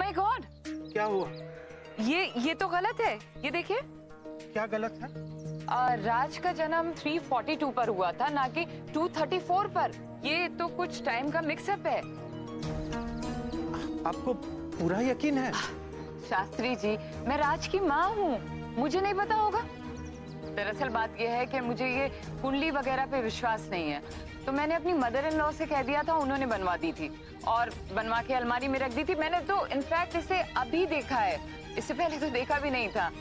My God, क्या हुआ? ये तो गलत है। ये देखिए। क्या गलत है? राज का जन्म 342 पर हुआ था, ना कि 234 पर। ये तो कुछ टाइम का मिक्सअप है। आपको पूरा यकीन है? शास्त्री जी, मैं राज की माँ हूँ, मुझे नहीं पता होगा? दरअसल बात यह है कि मुझे ये कुंडली वगैरह पे विश्वास नहीं है, तो मैंने अपनी मदर इन लॉ से कह दिया था, उन्होंने बनवा दी थी और बनवा के अलमारी में रख दी थी। मैंने तो इनफैक्ट इसे अभी देखा है, इससे पहले तो देखा भी नहीं था।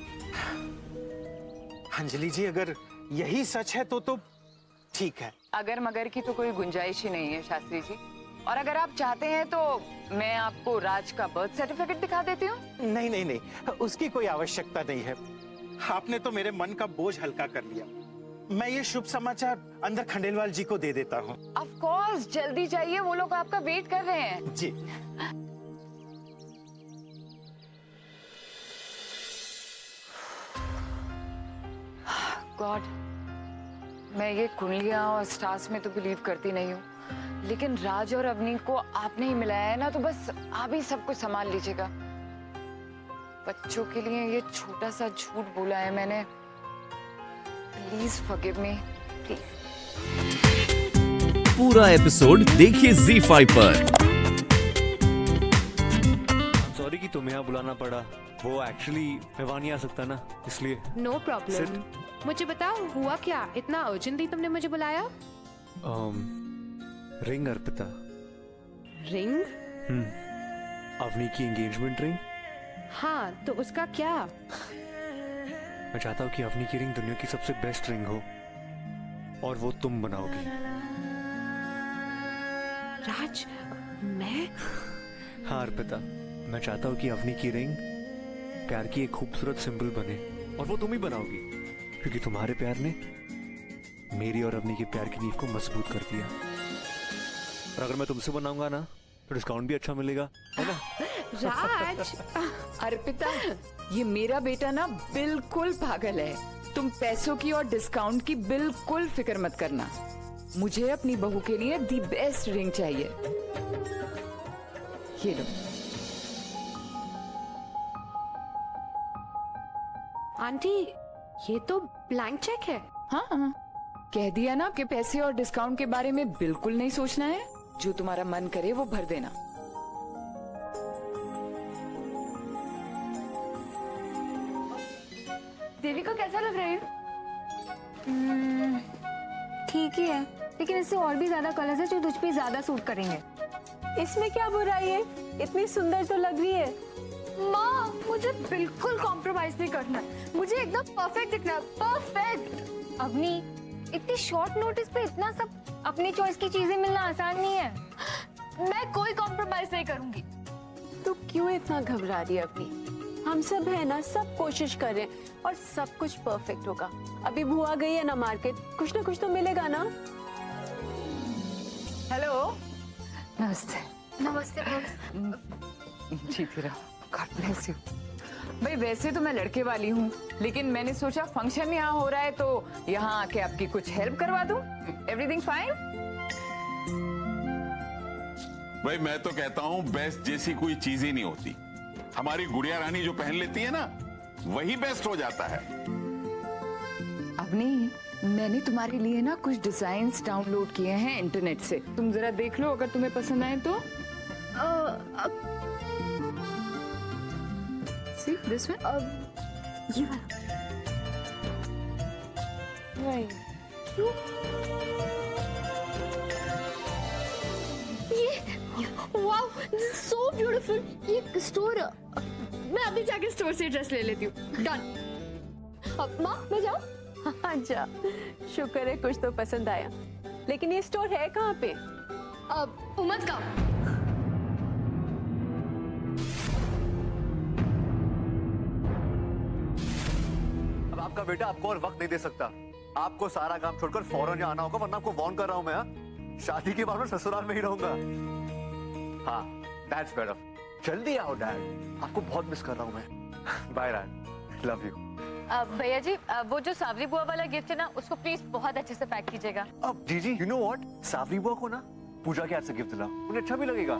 अंजलि जी, अगर यही सच है तो ठीक है। अगर मगर की तो कोई गुंजाइश ही नहीं है शास्त्री जी, और अगर आप चाहते हैं तो मैं आपको राज का बर्थ सर्टिफिकेट दिखा देती हूँ। नहीं नहीं नहीं, उसकी कोई आवश्यकता नहीं है। आपने तो मेरे मन का बोझ हल्का कर लिया। मैं ये शुभ समाचार अंदर खंडेलवाल जी को दे देता हूँ। ऑफ कोर्स, जल्दी जाइए, वो लोग आपका वेट कर रहे हैं। जी। गॉड, मैं ये कुंडलियां और स्टार्स में तो बिलीव करती नहीं हूँ, लेकिन राज और अवनी को आपने ही मिलाया है ना, तो बस आप ही सब कुछ संभाल लीजिएगा। बच्चों के लिए ये छोटा सा झूठ बोला है मैंने। Please forgive me, please. पूरा एपिसोड देखिए ZEE5 पर। सॉरी कि तुम्हें यहाँ बुलाना पड़ा, वो एक्चुअली मैं वहाँ नहीं आ सकता ना, इसलिए। No problem. मुझे बताओ हुआ क्या, इतना अर्जेंटली तुमने मुझे बुलाया? रिंग अर्पिता। रिंग? अवनी की एंगेजमेंट रिंग। हाँ, तो उसका क्या? मैं चाहता हूँ कि अवनी की रिंग दुनिया की सबसे बेस्ट रिंग हो और वो तुम बनाओगी। राज, मैं? हाँ अर्पिता, मैं चाहता हूँ कि अवनी की रिंग प्यार की एक खूबसूरत सिंबल बने और वो तुम ही बनाओगी, क्योंकि तुम्हारे प्यार ने मेरी और अवनी के प्यार की नींव को मजबूत कर दिया। और अगर मैं तुमसे बनाऊंगा ना तो डिस्काउंट भी अच्छा मिलेगा, है ना? राज। अर्पिता, ये मेरा बेटा ना बिल्कुल पागल है। तुम पैसों की और डिस्काउंट की बिल्कुल फिक्र मत करना। मुझे अपनी बहू के लिए दी बेस्ट रिंग चाहिए। ये लो। आंटी, ये तो ब्लैंक चेक है। हाँ, कह दिया ना कि पैसे और डिस्काउंट के बारे में बिल्कुल नहीं सोचना है। जो तुम्हारा मन करे वो भर देना। देवी को कैसा लग रहा है? ठीक ही है, लेकिन इससे और भी ज्यादा कलर्स है जो तुझ पे ज्यादा सूट करेंगे। इसमें क्या बुराई है? इतनी सुंदर तो लग रही है। माँ, मुझे बिल्कुल कॉम्प्रोमाइज नहीं करना है, मुझे एकदम परफेक्ट दिखना है, परफेक्ट। अवनी, इतनी शॉर्ट नोटिस पे इतना सब अपनी चॉइस की चीजें मिलना आसान नहीं है। मैं कोई कॉम्प्रोमाइज नहीं करूंगी। तू क्यों इतना घबरा रही है अपनी? हम सब है ना, सब कोशिश कर रहे हैं और सब कुछ परफेक्ट होगा। अभी बुआ गई है ना मार्केट, कुछ ना कुछ तो मिलेगा ना। हेलो, नमस्ते। नमस्ते। जीती रहो, गॉड ब्लेस यू। भाई वैसे तो मैं लड़के वाली हूँ, लेकिन मैंने सोचा फंक्शन यहाँ हो रहा है तो यहाँ आके आपकी कुछ हेल्प करवा दूँ। Everything fine? भाई मैं तो कहता हूँ बेस्ट जैसी कोई चीज ही नहीं होती। हमारी गुड़िया रानी जो पहन लेती है ना, वही बेस्ट हो जाता है। अवनी, मैंने तुम्हारे लिए ना कुछ डिजाइन्स डाउनलोड किए हैं इंटरनेट से, तुम जरा देख लो, अगर तुम्हें पसंद आए तो। See this one? ये वाला। ये wow, this is so beautiful. ये स्टोर, मैं अभी जाके स्टोर से ड्रेस ले लेती हूँ। डन। अब माँ, मैं जाऊँ? अच्छा, शुक्र है कुछ तो पसंद आया। लेकिन ये स्टोर है कहाँ पे? उमद का। अब आपका बेटा आपको और वक्त नहीं दे सकता। आपको सारा काम छोड़कर फौरन यहाँ आना होगा, वरना आपको वार्न कर रहा हूँ मैं। हाँ? शादी के बाद मैं ससुराल में ही रहूंगा। हाँ, दैट्स बेटर। जल्दी आओ डैड, आपको बहुत मिस कर रहा हूँ मैं। Bye dad, love you. भैया जी, वो जो सावरी बुआ वाला गिफ्ट है ना, उसको प्लीज बहुत अच्छे से पैक कीजिएगा। अब जीजी, यू नो व्हाट, सावरी बुआ को ना पूजा के हाथ से गिफ्ट दिला, उन्हें अच्छा भी लगेगा।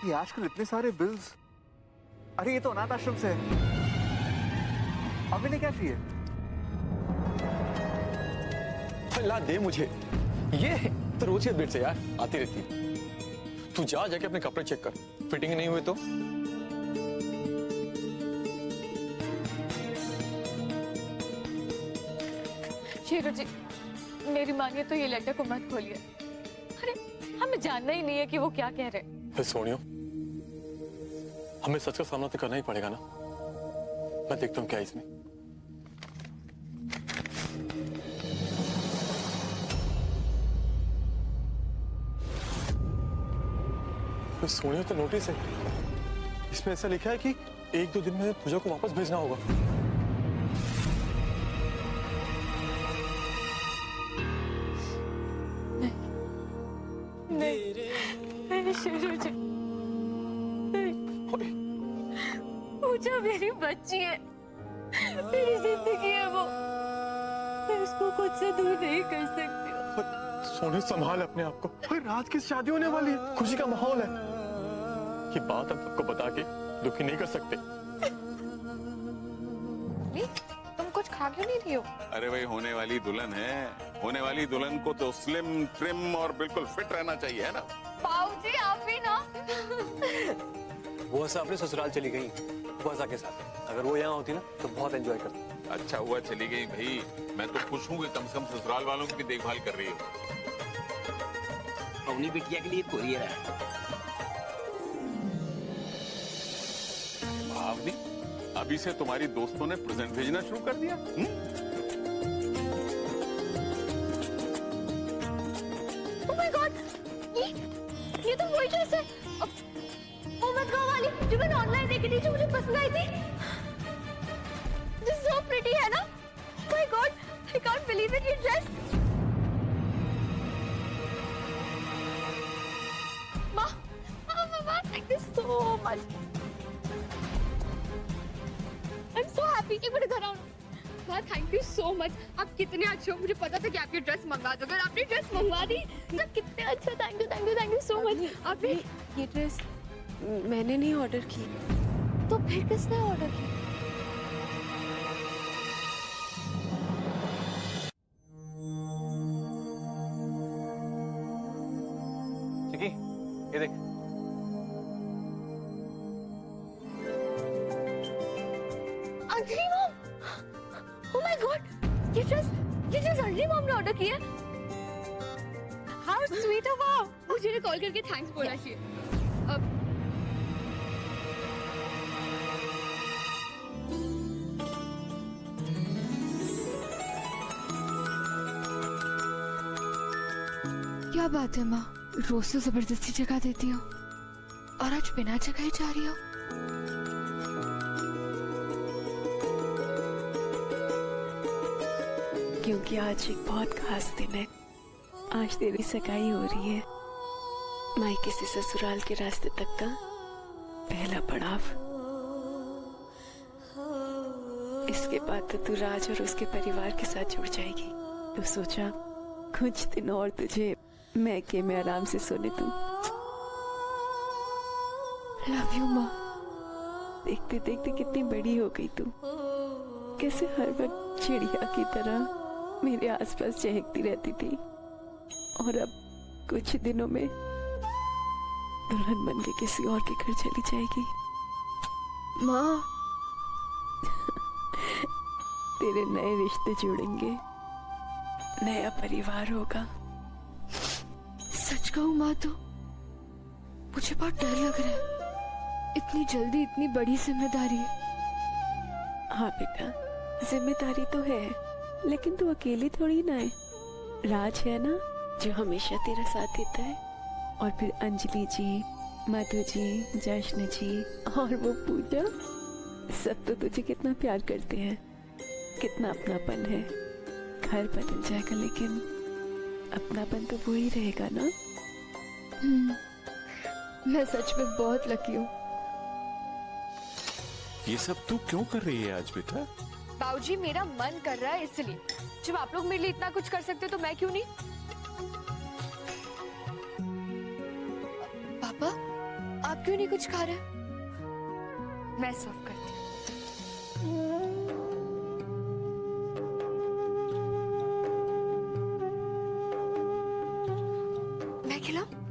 ये आजकल इतने सारे बिल्स। अरे ये तो अनाथ आश्रम से है। अब इन्हें क्या चाहिए? ला दे मुझे ये तो रोज के बेड से यार आती रहती है। तू जाके अपने कपड़े चेक कर, फिटिंग नहीं हुए तो। शेरू जी, मेरी मानिए तो ये लेटर को मत खोलिए। अरे हमें जानना ही नहीं है कि वो क्या कह रहे हैं। फिर सोनियो, हमें सच का सामना तो करना ही पड़ेगा ना। मैं देखता हूँ क्या है इसमें। सोनियो तो नोटिस है, इसमें ऐसा लिखा है कि 1-2 दिन में पूजा को वापस भेजना होगा। नहीं शेरू जी, पूजा मेरी बच्ची है, मेरी जिंदगी है वो, मैं उसको खुद से दूर नहीं कर सकती हूँ। सोनियो संभाल अपने आप को। रात की शादी होने वाली है, खुशी का माहौल है। ये बात हम सबको बता के दुखी नहीं कर सकते। तुम कुछ खा क्यों नहीं रही हो? अरे भाई, होने वाली दुल्हन है, होने वाली दुल्हन को तो स्लिम ट्रिम और बिल्कुल फिट रहना चाहिए, है ना? पाऊजी आप ही ना। वो ऐसा अपने ससुराल चली गई बुआ के साथ। अगर वो यहाँ होती ना तो बहुत एंजॉय करती। अच्छा हुआ चली गई भाई, मैं तो खुश हूँ कि कम से कम ससुराल वालों की भी देखभाल कर रही हो। अपनी बिटिया के लिए कोरियर है। भावनी, अभी से तुम्हारी दोस्तों ने प्रेजेंट भेजना शुरू कर दिया। Oh my God! ये तो वही ड्रेस है, मोहम्मद गांव वाली जो मैंने ऑनलाइन देखी थी, जो मुझे पसंद आई थी। This is so pretty है ना? Oh my God! I can't believe it, ये ड्रेस। माँ, thank you so much. I'm so happy कि मेरे घर आओ। माँ, थैंक यू सो मच। आप कितने अच्छे हो, मुझे पता था कि आप ये ड्रेस मंगवा दोगे। आपने ड्रेस मंगवा दी, तो कितने अच्छा। Thank you so much. आपने ये ड्रेस मैंने नहीं ऑर्डर की। तो फिर किसने ऑर्डर की? चिकी, ये देख। Anjali mom, oh my God, ये ड्रेस अंजलि मॉम ने ऑर्डर की है। How sweet of her. मुझे कॉल करके थैंक्स बोलना चाहिए। अब क्या बात है माँ, रोज तो जबरदस्ती जगा देती हो और आज बिना जगाए जा रही हो। क्योंकि आज एक बहुत खास दिन है। आज तेरी सगाई हो रही है, मायके से ससुराल के रास्ते तक का पहला पड़ाव। इसके बाद तो तू राज और उसके परिवार के साथ जुड़ जाएगी। तो सोचा कुछ दिन और तुझे मैके में आराम से सोने दूं। लव यू माँ। देखते देखते कितनी बड़ी हो गई तू, कैसे हर वक्त चिड़िया की तरह मेरे आसपास चहकती रहती थी, और अब कुछ दिनों में दुल्हन बन के किसी और के घर चली जाएगी। माँ, तेरे नए रिश्ते जुड़ेंगे, नया परिवार होगा। सच कहूँ माँ तो मुझे बहुत डर लग रहा है। इतनी जल्दी इतनी बड़ी जिम्मेदारी है। हाँ बेटा, जिम्मेदारी तो है, लेकिन तू अकेली थोड़ी ना है। राज है ना जो हमेशा तेरा साथ देता है, और फिर अंजलि जी, मधु जी, जश्न जी और वो पूजा, सब तो तुझे कितना प्यार करते हैं, कितना अपनापन है। घर बदल जाएगा लेकिन अपनापन तो वो ही रहेगा ना। मैं सच में बहुत लकी हूँ। ये सब तू क्यों कर रही है आज बेटा? बाबूजी, मेरा मन कर रहा है इसलिए। जब आप लोग मेरे लिए इतना कुछ कर सकते हो तो मैं क्यों नहीं? पापा, आप आप क्यों नहीं कुछ खा रहे? मैं सर्व करती हूँ। मैं खिलाऊं?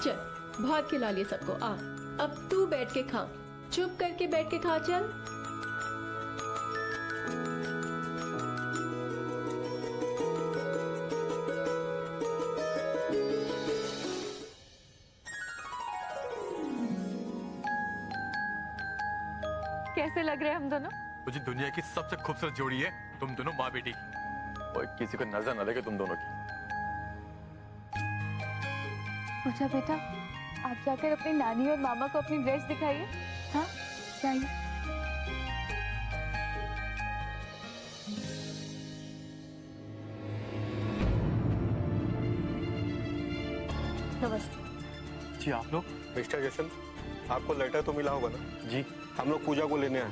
चल, बहुत खिला लिए सबको। आ, अब तू बैठ के खा। चुप करके बैठ के खा। चल। कैसे लग रहे हैं हम दोनों? मुझे दुनिया की सबसे खूबसूरत जोड़ी है तुम दोनों माँ बेटी की। और किसी को नजर न लगे तुम दोनों की। पूजा बेटा, आप जाकर अपनी नानी और मामा को अपनी ड्रेस दिखाइए। हाँ, जाइए। नमस्ते। जी आप लोग? मिस्टर जशन, आपको लेटर तो मिला होगा ना? जी। हम लोग पूजा को लेने आए।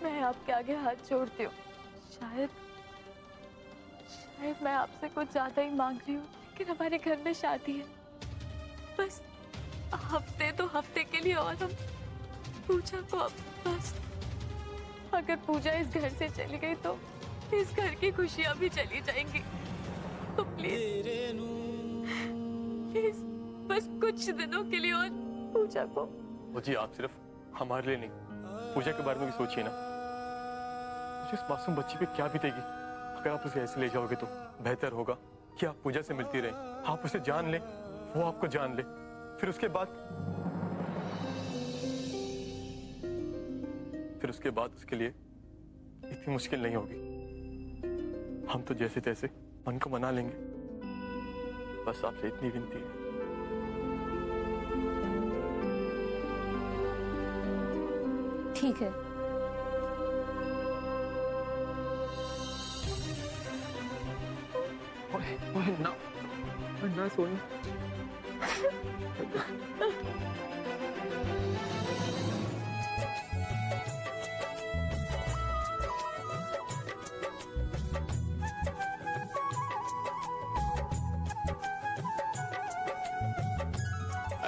मैं आपके आगे हाथ जोड़ती हूँ। शायद मैं आपसे कुछ ज्यादा ही मांग रही हूँ, लेकिन हमारे घर में शादी है। बस हफ्ते के लिए और हम पूजा को बस, अगर पूजा इस घर से चली गई तो इस घर की खुशियां भी चली जाएंगी। तो प्लीज बस कुछ दिनों के लिए और पूजा को। वो जी आप सिर्फ हमारे लिए नहीं, पूजा के बारे में भी सोचिए ना। मुझे इस मासूम बच्ची पे क्या बीतेगी अगर आप उसे ऐसे ले जाओगे। तो बेहतर होगा कि आप पूजा से मिलती रहें, आप उसे जान लें, वो आपको जान ले। फिर उसके बाद उसके लिए इतनी मुश्किल नहीं होगी। हम तो जैसे तैसे मन को मना लेंगे। बस आपसे इतनी विनती है। ठीक है। ना सोनी।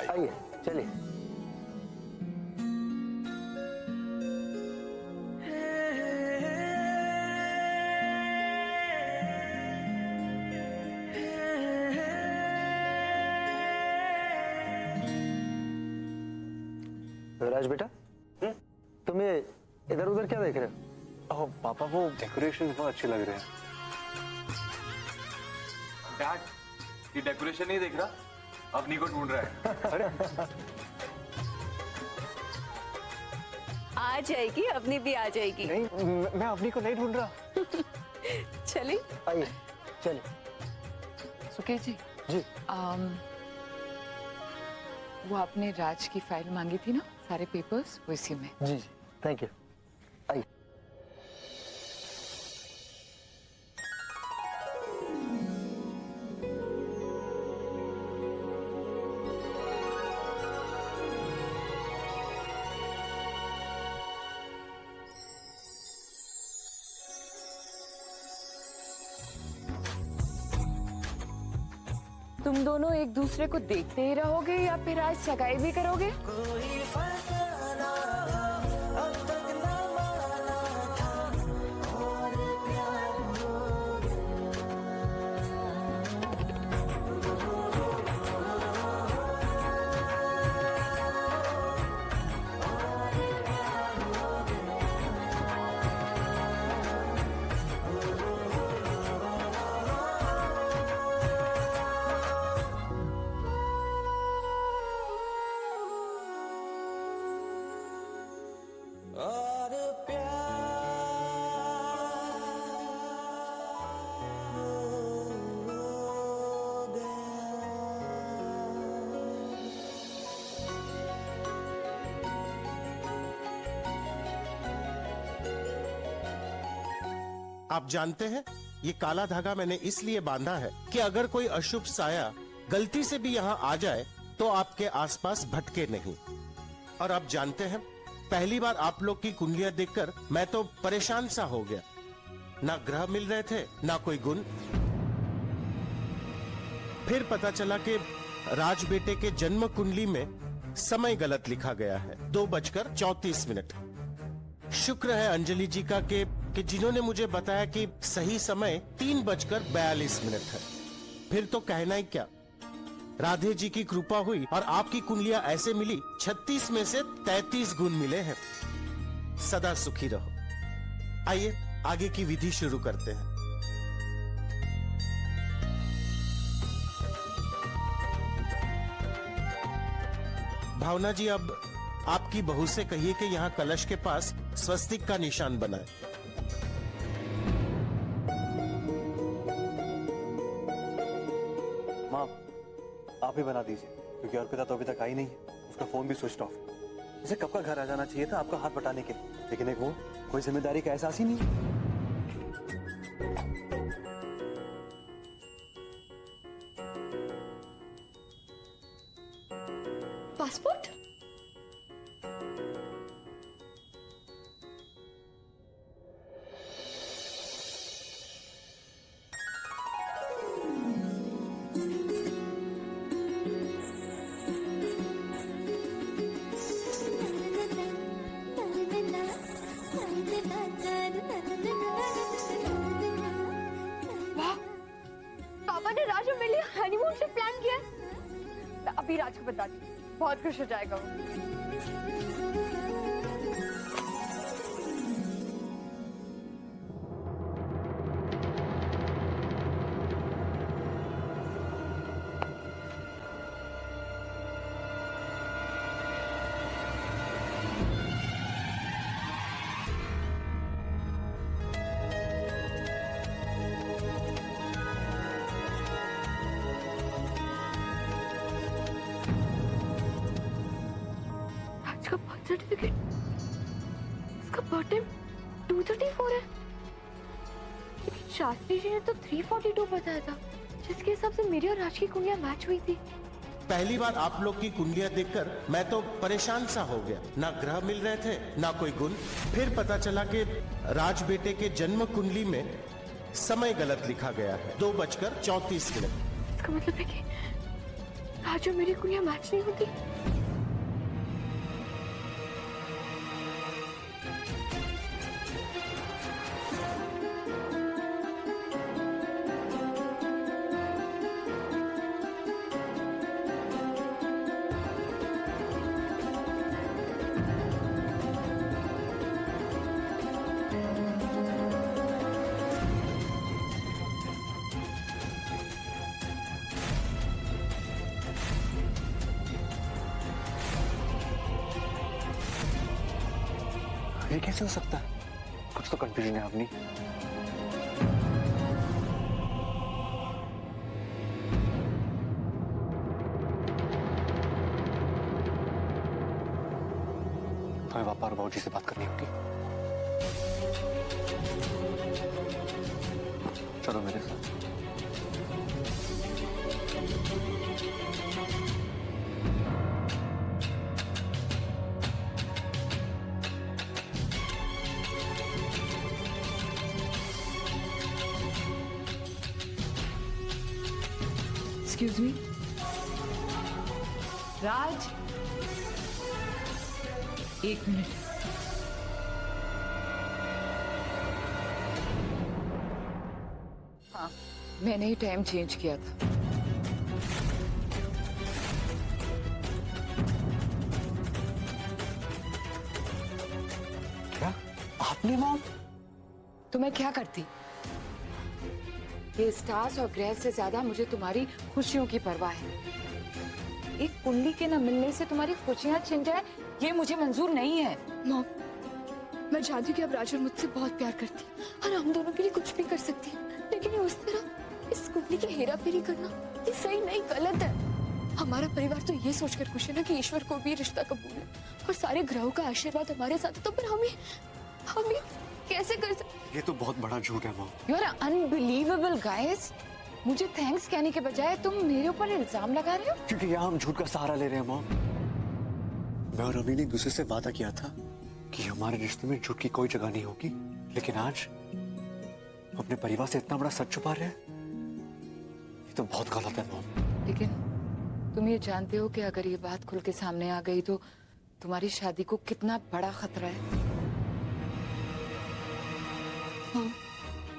आइए, चलिए। राज बेटा, तुम्हें इधर उधर क्या देख रहे हो? ओह पापा, वो डेकोरेशन बहुत अच्छे लग रहे हैं। डैड, ये डेकोरेशन नहीं देख रहा, अवनी को ढूंढ रहा है। आ जाएगी, अपनी भी आ जाएगी। नहीं, मैं अपनी को नहीं ढूंढ रहा। चले। आइए, चलिए। सुकेश जी। जी। वो आपने राज की फाइल मांगी थी ना, सारे पेपर्स वो इसी में। जी जी, थैंक यू। आइए। तुम दोनों एक दूसरे को देखते ही रहोगे या फिर आज सगाई भी करोगे? आप जानते हैं ये काला धागा मैंने इसलिए बांधा है कि अगर कोई अशुभ साया गलती से भी यहाँ आ जाए तो आपके आसपास भटके नहीं। और आप जानते हैं पहली बार आप लोग की कुंडलियां देखकर मैं तो परेशान सा हो गया। ना ग्रह मिल रहे थे ना कोई गुण। फिर पता चला कि राज बेटे के जन्म कुंडली में समय गलत लिखा गया है, 2:34। शुक्र है अंजलि जी का कि जिन्होंने मुझे बताया कि सही समय 3:42 है। फिर तो कहना ही क्या, राधे जी की कृपा हुई और आपकी कुंडलियां ऐसे मिली 36 में से 33 गुण मिले हैं। सदा सुखी रहो। आइए आगे की विधि शुरू करते हैं। भावना जी, अब आपकी बहू से कहिए कि यहाँ कलश के पास स्वस्तिक का निशान बनाए। माँ, आप ही बना दीजिए, क्योंकि अर्पिता तो अभी तक आई नहीं है। उसका फोन भी स्विच ऑफ है। इसे कब का घर आ जाना चाहिए था आपका हाथ बटाने के लिए, लेकिन एक वो कोई जिम्मेदारी का एहसास ही नहीं। पासपोर्ट? वाह, पापा ने राज और मेरे लिए हनीमून ट्रिप प्लान किया है। मैं अभी राज को बता दी, बहुत खुश हो जाएगा वो। इसका बर्थ सर्टिफिकेट, इसका बर्थडे 234 है। लेकिन शास्त्री जी ने तो 342 बताया था, जिसके हिसाब से मेरी और राज की कुंडलियां मैच हुई थी। पहली बार आप लोग की कुंडलियां देखकर मैं तो परेशान सा हो गया। ना ग्रह मिल रहे थे ना कोई गुण। फिर पता चला कि राज बेटे के जन्म कुंडली में समय गलत लिखा गया है, 2:34। इसका मतलब है कि राज और मेरी कुंडलियां मैच नहीं होती। ये कैसे हो सकता है? कुछ तो कंफ्यूजन है अपनी। तुम्हें पापा और बाबूजी से बात करनी होगी। चलो मेरे साथ। Excuse me. राज, 1 मिनट। हाँ, मैंने ही टाइम चेंज किया था। क्या आपने मॉम? तो मैं क्या करती? ये स्टार्स और ग्रह से ज्यादा मुझे तुम्हारी खुशियों की परवाह है। एक कुंडली के न मिलने से तुम्हारी खुशियां छिन जाए, ये मुझे मंजूर नहीं है। मॉम, मैं जानती हूँ कि अब राज और मुझसे बहुत प्यार करती है और हम दोनों के लिए कुछ भी कर सकती है, लेकिन ये उस तरह इस कुंडली की हेरा फेरी करना ये सही नहीं, गलत है। हमारा परिवार तो ये सोचकर खुश है ना कि ईश्वर को भी रिश्ता कबूल है और सारे ग्रहों का आशीर्वाद हमारे साथ है, तो फिर हम ये कैसे कर सकते? ये तो बहुत बड़ा झूठ है mom. You are unbelievable guys. मुझे थैंक्स कहने के बजाय तुम मेरे ऊपर इल्जाम लगा रहे हो। क्योंकि यहाँ हम झूठ का सहारा ले रहे हैं मॉम। मैं और अभी ने एक दूसरे से वादा किया था कि हमारे रिश्ते में झूठ की कोई जगह नहीं होगी, लेकिन आज अपने परिवार से इतना बड़ा सच छुपा रहे हैं। ये तो बहुत गलत है मॉम। लेकिन तुम ये जानते हो कि अगर ये बात खुल के सामने आ गई तो तुम्हारी शादी को कितना बड़ा खतरा है। हाँ,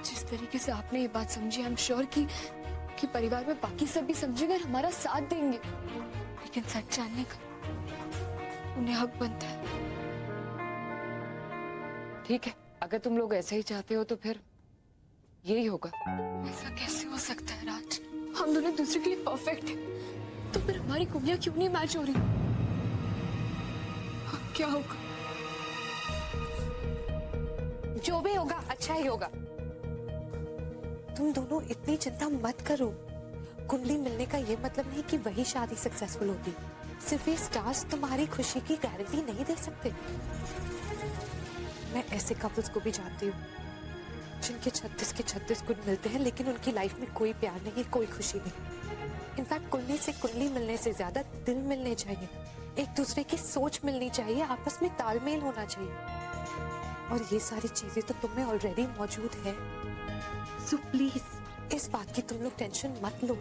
जिस तरीके से आपने ये बात समझी, आई एम श्योर कि परिवार में बाकी सब भी समझेंगे और हमारा साथ देंगे। लेकिन सच जानने का उन्हें हक बनता है। ठीक है, अगर तुम लोग ऐसे ही चाहते हो तो फिर यही होगा। ऐसा कैसे हो सकता है राज? हम दोनों एक दूसरे के लिए परफेक्ट हैं, तो फिर हमारी कुंडलियां क्यों नहीं मैच हो रही? हाँ, क्या होगा? जो भी होगा अच्छा ही होगा। तुम दोनों इतनी चिंता मत करो। कुंडली मिलने का ये मतलब नहीं कि वही शादी सक्सेसफुल होगी। सिर्फ ये स्टार्स तुम्हारी खुशी की गारंटी नहीं दे सकते। मैं ऐसे कपल्स को भी जानती हूँ जिनके 36 के 36 गुण मिलते हैं, लेकिन उनकी लाइफ में कोई प्यार नहीं, कोई खुशी नहीं। इनफैक्ट कुंडली से कुंडली मिलने से ज्यादा दिल मिलने चाहिए, एक दूसरे की सोच मिलनी चाहिए, आपस में तालमेल होना चाहिए। और ये सारी चीजें तो तुम में ऑलरेडी मौजूद है। सो प्लीज इस बात की तुम लोग टेंशन मत लो।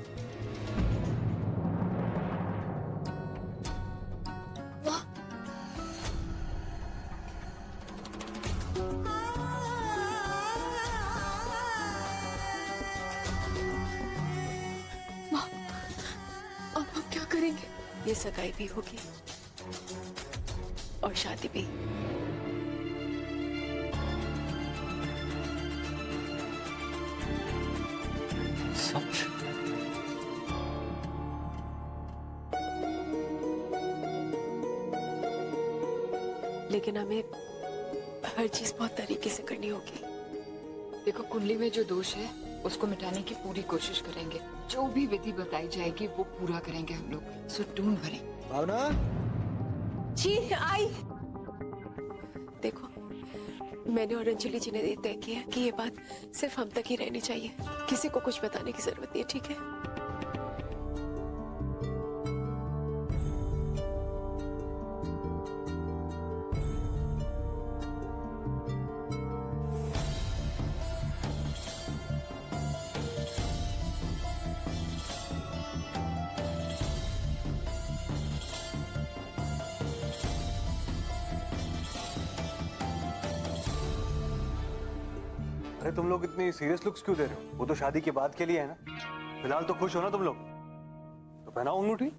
अब हम क्या करेंगे? ये सगाई भी होगी और शादी भी। सच? लेकिन हमें हर चीज बहुत तरीके से करनी होगी। देखो, कुंडली में जो दोष है उसको मिटाने की पूरी कोशिश करेंगे। जो भी विधि बताई जाएगी वो पूरा करेंगे हम लोग। So don't worry. Bhavna, ji आई। देखो, मैंने और अंजलि जी ने तय किया कि ये बात सिर्फ हम तक ही रहनी चाहिए। किसी को कुछ बताने की जरूरत नहीं है, ठीक है? अरे तुम लोग इतनी सीरियस लुक्स क्यों दे रहे हो? वो तो शादी के बाद के लिए है ना। फिलहाल तो खुश हो ना तुम लोग, तो पहनाओ अंगूठी।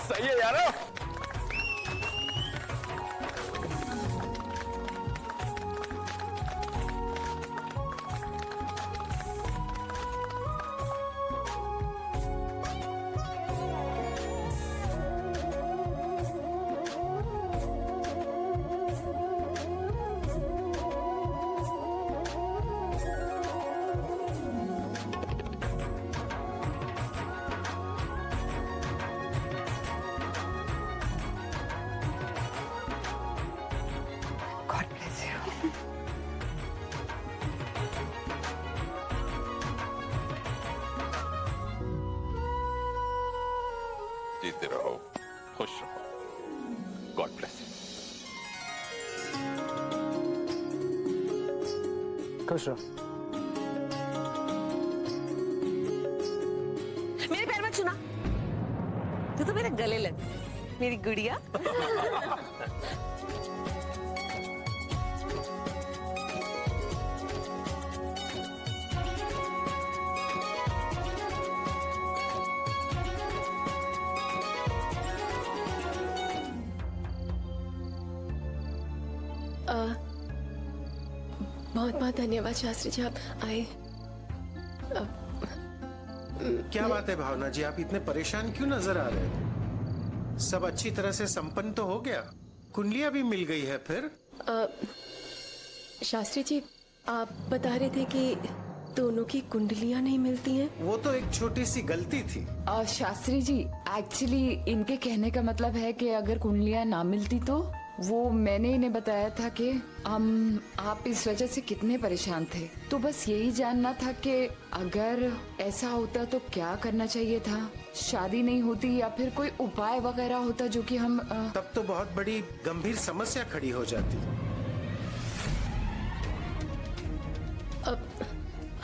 सही है यार। जीते रहो, खुश रहो। God bless you. खुश रहो। मेरे पैर में छूना, तू तो मेरे गले लग, मेरी गुड़िया। बहुत बहुत धन्यवाद शास्त्री जी, आप आए। क्या बात है भावना जी, आप इतने परेशान क्यों नजर आ रहे हैं? सब अच्छी तरह से संपन्न तो हो गया, कुंडलियां भी मिल गई है फिर? शास्त्री जी, आप बता रहे थे कि दोनों की कुंडलियां नहीं मिलती हैं। वो तो एक छोटी सी गलती थी। शास्त्री जी, एक्चुअली इनके कहने का मतलब है कि अगर कुंडलियां ना मिलती तो वो मैंने इन्हें बताया था कि आप इस वजह से कितने परेशान थे, तो बस यही जानना था कि अगर ऐसा होता तो क्या करना चाहिए था, शादी नहीं होती या फिर कोई उपाय वगैरह होता जो कि हम तब तो बहुत बड़ी गंभीर समस्या खड़ी हो जाती।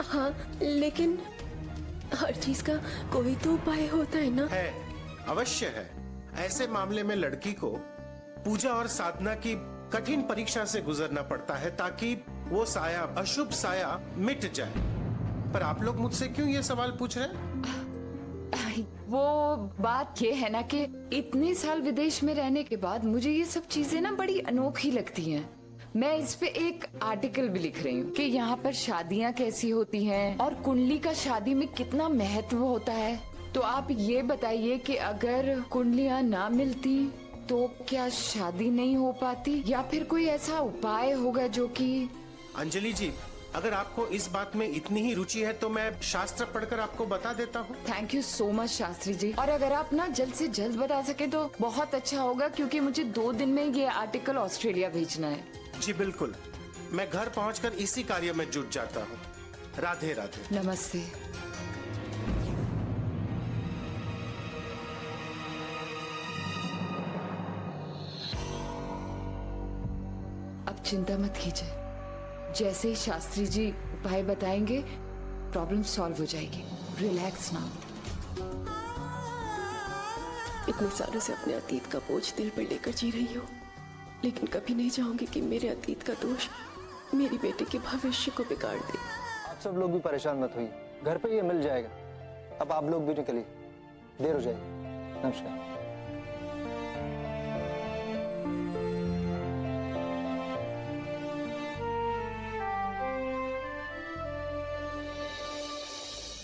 हाँ, लेकिन हर चीज का कोई तो उपाय होता है ना? है, अवश्य है। ऐसे मामले में लड़की को पूजा और साधना की कठिन परीक्षा से गुजरना पड़ता है ताकि वो साया, अशुभ साया मिट जाए। पर आप लोग मुझसे क्यों ये सवाल पूछ रहे हैं? वो बात ये है ना कि इतने साल विदेश में रहने के बाद मुझे ये सब चीजें ना बड़ी अनोखी लगती हैं। मैं इस पे एक आर्टिकल भी लिख रही हूँ कि यहाँ पर शादियाँ कैसी होती हैं और कुंडली का शादी में कितना महत्व होता है। तो आप ये बताइए कि अगर कुंडलियाँ ना मिलती तो क्या शादी नहीं हो पाती या फिर कोई ऐसा उपाय होगा जो कि... अंजलि जी, अगर आपको इस बात में इतनी ही रुचि है तो मैं शास्त्र पढ़कर आपको बता देता हूँ। Thank you so much Shastri ji, और अगर आप ना जल्द से जल्द बता सके तो बहुत अच्छा होगा, क्योंकि मुझे 2 दिन में ये आर्टिकल ऑस्ट्रेलिया भेजना है। जी बिल्कुल, मैं घर पहुंचकर इसी कार्य में जुट जाता हूँ। राधे राधे। नमस्ते। अब चिंता मत कीजिए, जैसे ही शास्त्री जी उपाय बताएंगे प्रॉब्लम सॉल्व हो जाएगी। Relax now. इतने सालों से अपने अतीत का बोझ दिल पर लेकर जी रही हूँ, लेकिन कभी नहीं चाहूंगी कि मेरे अतीत का दोष मेरी बेटे के भविष्य को बिगाड़ दे। आप सब लोग भी परेशान मत होइए, घर पे ये मिल जाएगा। अब आप लोग भी निकलिए, देर हो जाएगी। नमस्कार।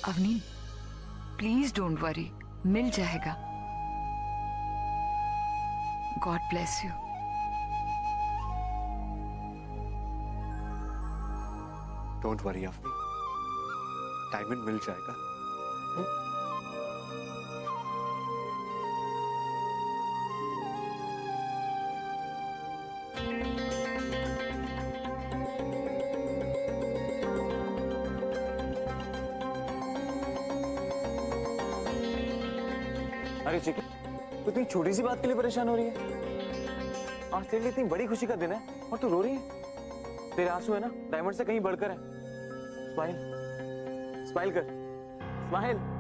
अवनी, प्लीज डोंट वरी, मिल जाएगा। God bless you. Don't worry Avni, diamond मिल जाएगा। अरे चिकी, तू इतनी छोटी सी बात के लिए परेशान हो रही है? आज तेरे लिए इतनी बड़ी खुशी का दिन है और तू रो रही है। तेरे आंसू है ना डायमंड से कहीं बढ़कर है। स्माइल, स्माइल कर, स्माइल।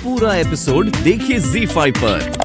पूरा एपिसोड देखिए ZEE5 पर।